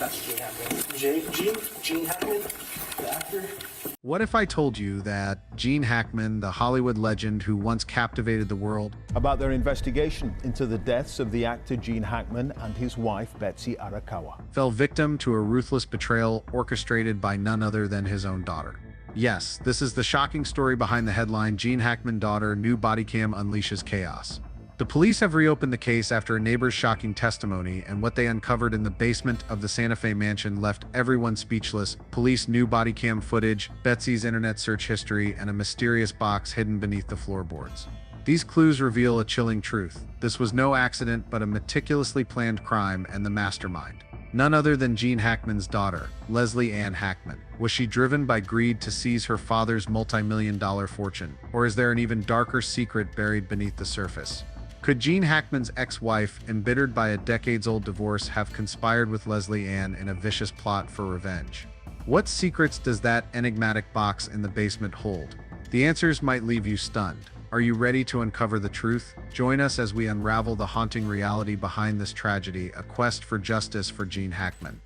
That's Gene Hackman. Gene Hackman, the actor. What if I told you that Gene Hackman, the Hollywood legend who once captivated the world, about their investigation into the deaths of the actor Gene Hackman and his wife Betsy Arakawa, fell victim to a ruthless betrayal orchestrated by none other than his own daughter? Yes, this is the shocking story behind the headline, Gene Hackman daughter, new bodycam unleashes chaos. The police have reopened the case after a neighbor's shocking testimony, and what they uncovered in the basement of the Santa Fe mansion left everyone speechless. Police new bodycam footage, Betsy's internet search history, and a mysterious box hidden beneath the floorboards. These clues reveal a chilling truth. This was no accident, but a meticulously planned crime and the mastermind. None other than Gene Hackman's daughter, Leslie Ann Hackman. Was she driven by greed to seize her father's multi-million-dollar fortune? Or is there an even darker secret buried beneath the surface? Could Gene Hackman's ex-wife, embittered by a decades-old divorce, have conspired with Leslie Ann in a vicious plot for revenge? What secrets does that enigmatic box in the basement hold? The answers might leave you stunned. Are you ready to uncover the truth? Join us as we unravel the haunting reality behind this tragedy, a quest for justice for Gene Hackman.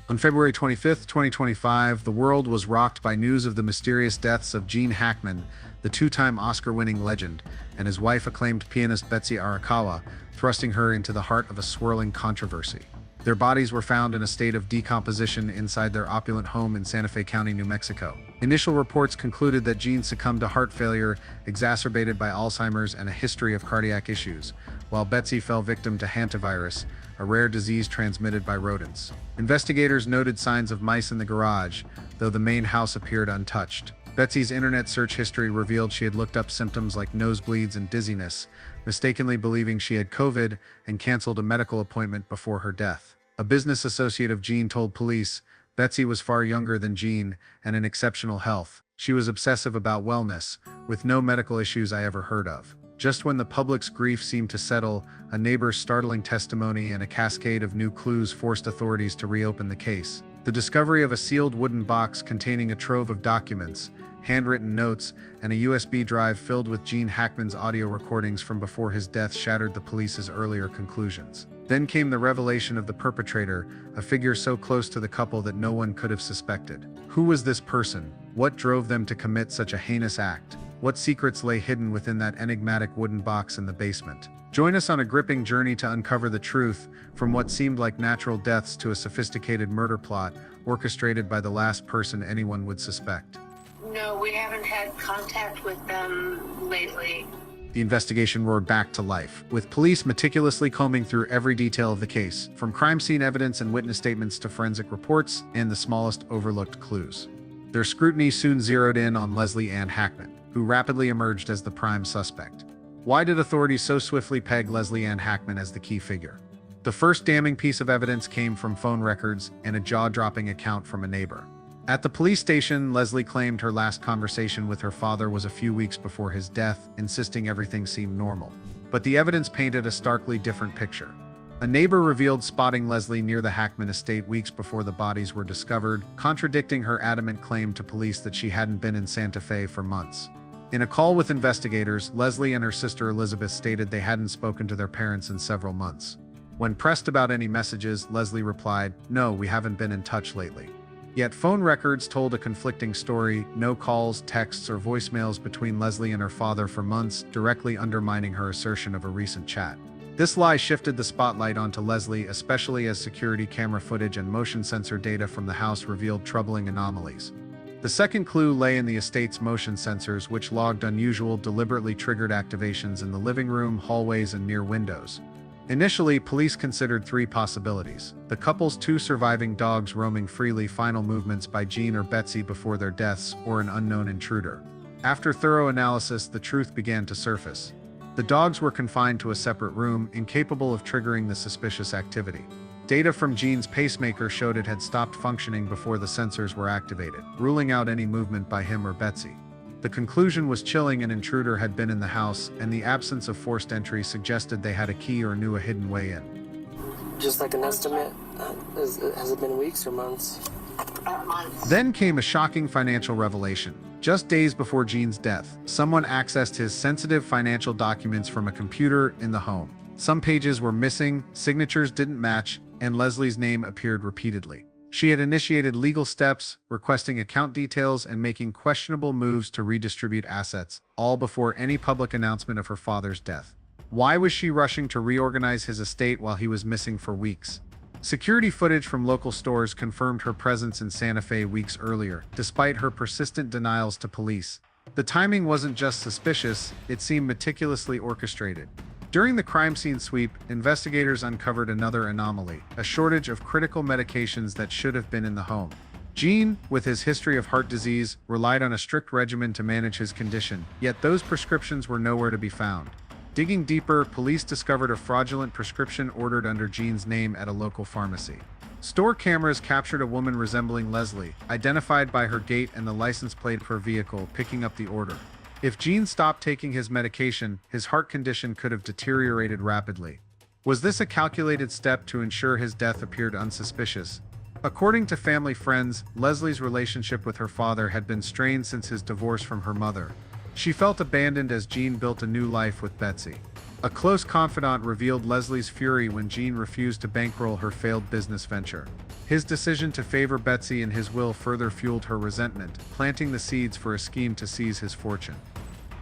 On February 25, 2025, the world was rocked by news of the mysterious deaths of Gene Hackman, the two-time Oscar-winning legend, and his wife, acclaimed pianist Betsy Arakawa, thrusting her into the heart of a swirling controversy. Their bodies were found in a state of decomposition inside their opulent home in Santa Fe County, New Mexico. Initial reports concluded that Gene succumbed to heart failure exacerbated by Alzheimer's and a history of cardiac issues, while Betsy fell victim to hantavirus, a rare disease transmitted by rodents. Investigators noted signs of mice in the garage, though the main house appeared untouched. Betsy's internet search history revealed she had looked up symptoms like nosebleeds and dizziness, mistakenly believing she had COVID, and canceled a medical appointment before her death. A business associate of Gene told police, Betsy was far younger than Gene and in exceptional health. She was obsessive about wellness, with no medical issues I ever heard of. Just when the public's grief seemed to settle, a neighbor's startling testimony and a cascade of new clues forced authorities to reopen the case. The discovery of a sealed wooden box containing a trove of documents, handwritten notes, and a USB drive filled with Gene Hackman's audio recordings from before his death shattered the police's earlier conclusions. Then came the revelation of the perpetrator, a figure so close to the couple that no one could have suspected. Who was this person? What drove them to commit such a heinous act? What secrets lay hidden within that enigmatic wooden box in the basement? Join us on a gripping journey to uncover the truth, from what seemed like natural deaths to a sophisticated murder plot orchestrated by the last person anyone would suspect. No, we haven't had contact with them lately. The investigation roared back to life, with police meticulously combing through every detail of the case, from crime scene evidence and witness statements to forensic reports and the smallest overlooked clues. Their scrutiny soon zeroed in on Leslie Ann Hackman, who rapidly emerged as the prime suspect. Why did authorities so swiftly peg Leslie Ann Hackman as the key figure? The first damning piece of evidence came from phone records and a jaw-dropping account from a neighbor. At the police station, Leslie claimed her last conversation with her father was a few weeks before his death, insisting everything seemed normal. But the evidence painted a starkly different picture. A neighbor revealed spotting Leslie near the Hackman estate weeks before the bodies were discovered, contradicting her adamant claim to police that she hadn't been in Santa Fe for months. In a call with investigators, Leslie and her sister Elizabeth stated they hadn't spoken to their parents in several months. When pressed about any messages, Leslie replied, "No, we haven't been in touch lately." Yet phone records told a conflicting story, no calls, texts, or voicemails between Leslie and her father for months, directly undermining her assertion of a recent chat. This lie shifted the spotlight onto Leslie, especially as security camera footage and motion sensor data from the house revealed troubling anomalies. The second clue lay in the estate's motion sensors, which logged unusual, deliberately triggered activations in the living room, hallways, and near windows. Initially, police considered three possibilities: the couple's two surviving dogs roaming freely, final movements by Gene or Betsy before their deaths, or an unknown intruder. After thorough analysis, the truth began to surface. The dogs were confined to a separate room, incapable of triggering the suspicious activity. Data from Gene's pacemaker showed it had stopped functioning before the sensors were activated, ruling out any movement by him or Betsy. The conclusion was chilling: an intruder had been in the house, and the absence of forced entry suggested they had a key or knew a hidden way in. Just like an estimate, has it been weeks or months? Months. Then came a shocking financial revelation. Just days before Gene's death, someone accessed his sensitive financial documents from a computer in the home. Some pages were missing, signatures didn't match, and Leslie's name appeared repeatedly. She had initiated legal steps, requesting account details and making questionable moves to redistribute assets, all before any public announcement of her father's death. Why was she rushing to reorganize his estate while he was missing for weeks? Security footage from local stores confirmed her presence in Santa Fe weeks earlier, despite her persistent denials to police. The timing wasn't just suspicious, it seemed meticulously orchestrated. During the crime scene sweep, investigators uncovered another anomaly, a shortage of critical medications that should have been in the home. Gene, with his history of heart disease, relied on a strict regimen to manage his condition, yet those prescriptions were nowhere to be found. Digging deeper, police discovered a fraudulent prescription ordered under Gene's name at a local pharmacy. Store cameras captured a woman resembling Leslie, identified by her gait and the license plate of her vehicle, picking up the order. If Gene stopped taking his medication, his heart condition could have deteriorated rapidly. Was this a calculated step to ensure his death appeared unsuspicious? According to family friends, Leslie's relationship with her father had been strained since his divorce from her mother. She felt abandoned as Gene built a new life with Betsy. A close confidant revealed Leslie's fury when Gene refused to bankroll her failed business venture. His decision to favor Betsy in his will further fueled her resentment, planting the seeds for a scheme to seize his fortune.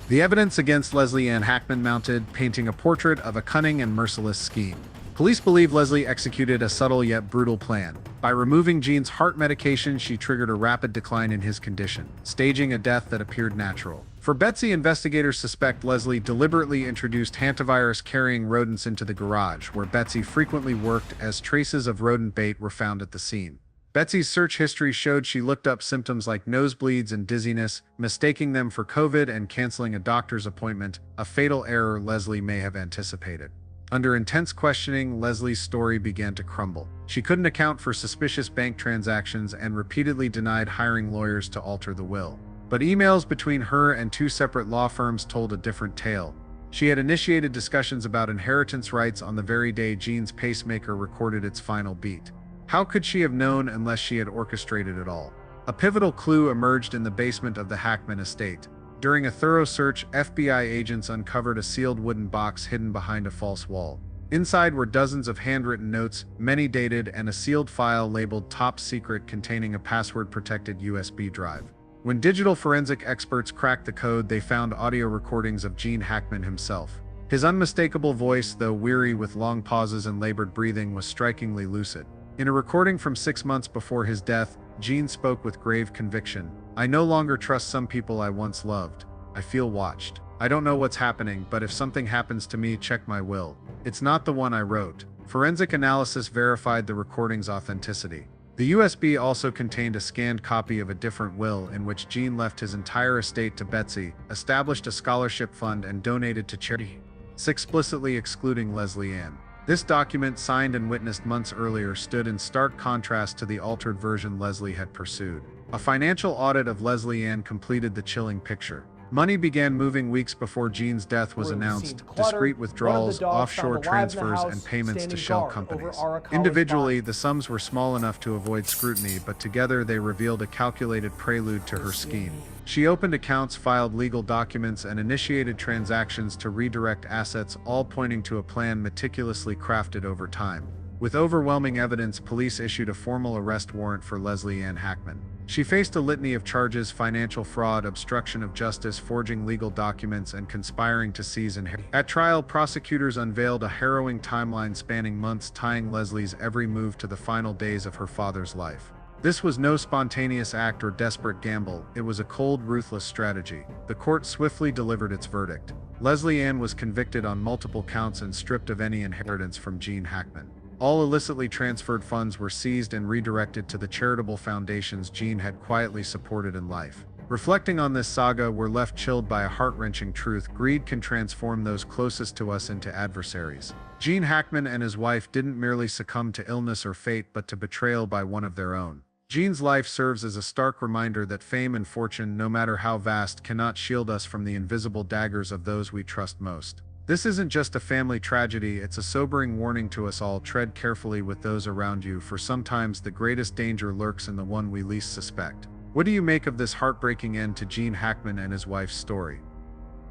The evidence against Leslie Ann Hackman mounted, painting a portrait of a cunning and merciless scheme. Police believe Leslie executed a subtle yet brutal plan. By removing Gene's heart medication, she triggered a rapid decline in his condition, staging a death that appeared natural. For Betsy, investigators suspect Leslie deliberately introduced hantavirus-carrying rodents into the garage, where Betsy frequently worked, as traces of rodent bait were found at the scene. Betsy's search history showed she looked up symptoms like nosebleeds and dizziness, mistaking them for COVID and canceling a doctor's appointment, a fatal error Leslie may have anticipated. Under intense questioning, Leslie's story began to crumble. She couldn't account for suspicious bank transactions and repeatedly denied hiring lawyers to alter the will. But emails between her and two separate law firms told a different tale. She had initiated discussions about inheritance rights on the very day Gene's pacemaker recorded its final beat. How could she have known unless she had orchestrated it all? A pivotal clue emerged in the basement of the Hackman estate. During a thorough search, FBI agents uncovered a sealed wooden box hidden behind a false wall. Inside were dozens of handwritten notes, many dated, and a sealed file labeled Top Secret containing a password-protected USB drive. When digital forensic experts cracked the code, they found audio recordings of Gene Hackman himself. His unmistakable voice, though weary with long pauses and labored breathing, was strikingly lucid. In a recording from 6 months before his death, Gene spoke with grave conviction. "I no longer trust some people I once loved. I feel watched. I don't know what's happening, but if something happens to me, check my will. It's not the one I wrote." Forensic analysis verified the recording's authenticity. The USB also contained a scanned copy of a different will in which Gene left his entire estate to Betsy, established a scholarship fund, and donated to charity, explicitly excluding Leslie Ann. This document, signed and witnessed months earlier, stood in stark contrast to the altered version Leslie had pursued. A financial audit of Leslie Ann completed the chilling picture. Money began moving weeks before Gene's death was announced, discreet withdrawals, offshore transfers, and payments to shell companies. Individually, the sums were small enough to avoid scrutiny, but together they revealed a calculated prelude to her scheme. She opened accounts, filed legal documents, and initiated transactions to redirect assets, all pointing to a plan meticulously crafted over time. With overwhelming evidence, police issued a formal arrest warrant for Leslie Ann Hackman. She faced a litany of charges: financial fraud, obstruction of justice, forging legal documents, and conspiring to seize inheritance. At trial, prosecutors unveiled a harrowing timeline spanning months, tying Leslie's every move to the final days of her father's life. This was no spontaneous act or desperate gamble, it was a cold, ruthless strategy. The court swiftly delivered its verdict. Leslie Ann was convicted on multiple counts and stripped of any inheritance from Gene Hackman. All illicitly transferred funds were seized and redirected to the charitable foundations Gene had quietly supported in life. Reflecting on this saga, we're left chilled by a heart-wrenching truth: greed can transform those closest to us into adversaries. Gene Hackman and his wife didn't merely succumb to illness or fate, but to betrayal by one of their own. Gene's life serves as a stark reminder that fame and fortune, no matter how vast, cannot shield us from the invisible daggers of those we trust most. This isn't just a family tragedy, it's a sobering warning to us all: tread carefully with those around you, for sometimes the greatest danger lurks in the one we least suspect. What do you make of this heartbreaking end to Gene Hackman and his wife's story?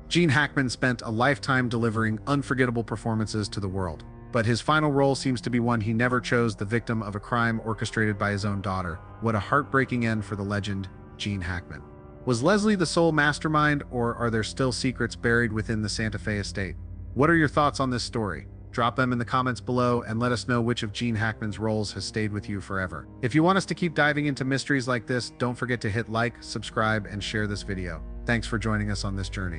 Gene Hackman spent a lifetime delivering unforgettable performances to the world. But his final role seems to be one he never chose, the victim of a crime orchestrated by his own daughter. What a heartbreaking end for the legend, Gene Hackman. Was Leslie the sole mastermind, or are there still secrets buried within the Santa Fe estate? What are your thoughts on this story? Drop them in the comments below and let us know which of Gene Hackman's roles has stayed with you forever. If you want us to keep diving into mysteries like this, don't forget to hit like, subscribe, and share this video. Thanks for joining us on this journey.